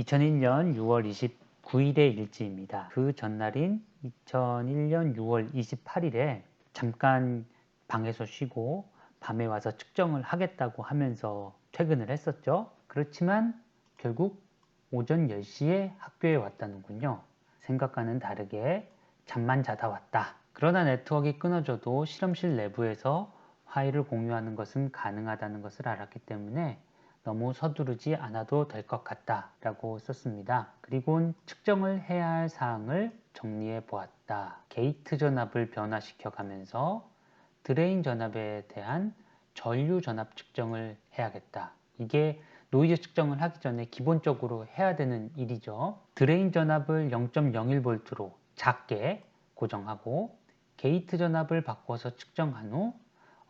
2001년 6월 29일의 일지입니다. 그 전날인 2001년 6월 28일에 잠깐 방에서 쉬고 밤에 와서 측정을 하겠다고 하면서 퇴근을 했었죠. 그렇지만 결국 오전 10시에 학교에 왔다는군요. 생각과는 다르게 잠만 자다 왔다. 그러나 네트워크가 끊어져도 실험실 내부에서 파일을 공유하는 것은 가능하다는 것을 알았기 때문에 너무 서두르지 않아도 될 것 같다 라고 썼습니다. 그리고 측정을 해야 할 사항을 정리해 보았다. 게이트 전압을 변화시켜 가면서 드레인 전압에 대한 전류 전압 측정을 해야겠다. 이게 노이즈 측정을 하기 전에 기본적으로 해야 되는 일이죠. 드레인 전압을 0.01V로 작게 고정하고 게이트 전압을 바꿔서 측정한 후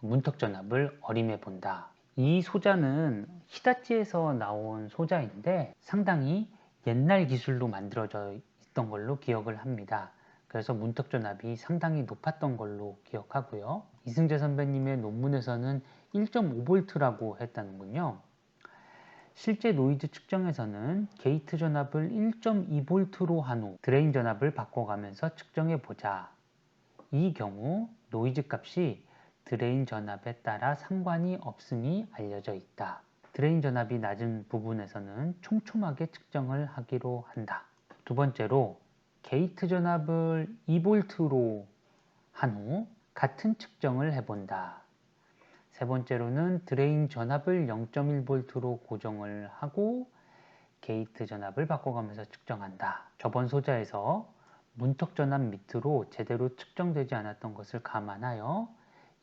문턱 전압을 어림해 본다. 이 소자는 히다치에서 나온 소자인데 상당히 옛날 기술로 만들어져 있던 걸로 기억을 합니다. 그래서 문턱 전압이 상당히 높았던 걸로 기억하고요. 이승재 선배님의 논문에서는 1.5V라고 했다는군요. 실제 노이즈 측정에서는 게이트 전압을 1.2V로 한 후 드레인 전압을 바꿔가면서 측정해 보자. 이 경우 노이즈 값이 드레인 전압에 따라 상관이 없음이 알려져 있다. 드레인 전압이 낮은 부분에서는 촘촘하게 측정을 하기로 한다. 두 번째로 게이트 전압을 2V로 한 후 같은 측정을 해본다. 세 번째로는 드레인 전압을 0.1V로 고정을 하고 게이트 전압을 바꿔가면서 측정한다. 저번 소자에서 문턱 전압 밑으로 제대로 측정되지 않았던 것을 감안하여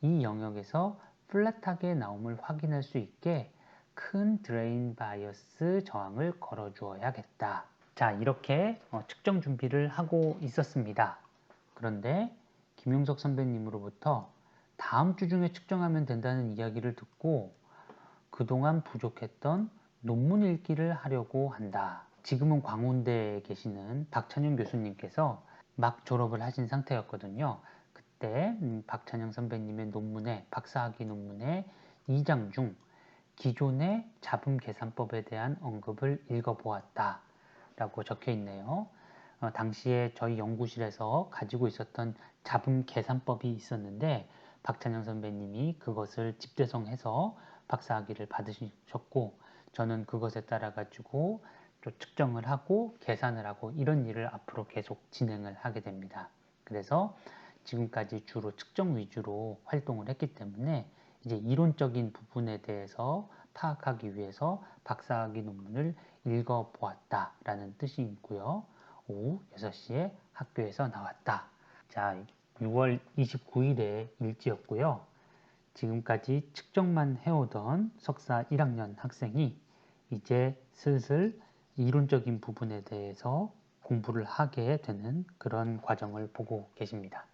이 영역에서 플랫하게 나옴을 확인할 수 있게 큰 드레인 바이어스 저항을 걸어 주어야겠다. 자, 이렇게 측정 준비를 하고 있었습니다. 그런데 김용석 선배님으로부터 다음 주 중에 측정하면 된다는 이야기를 듣고 그동안 부족했던 논문 읽기를 하려고 한다. 지금은 광운대에 계시는 박찬영 교수님께서 막 졸업을 하신 상태였거든요. 그때 박찬영 선배님의 논문에, 박사학위 논문의 2장 중 기존의 잡음 계산법에 대한 언급을 읽어보았다 라고 적혀 있네요. 당시에 저희 연구실에서 가지고 있었던 잡음 계산법이 있었는데 박찬영 선배님이 그것을 집대성해서 박사학위를 받으셨고 저는 그것에 따라 가지고 또 측정을 하고 계산을 하고 이런 일을 앞으로 계속 진행을 하게 됩니다. 그래서 지금까지 주로 측정 위주로 활동을 했기 때문에 이제 이론적인 부분에 대해서 파악하기 위해서 박사학위 논문을 읽어보았다 라는 뜻이 있고요. 오후 6시에 학교에서 나왔다. 자, 6월 29일의 일지였고요. 지금까지 측정만 해오던 석사 1학년 학생이 이제 슬슬 이론적인 부분에 대해서 공부를 하게 되는 그런 과정을 보고 계십니다.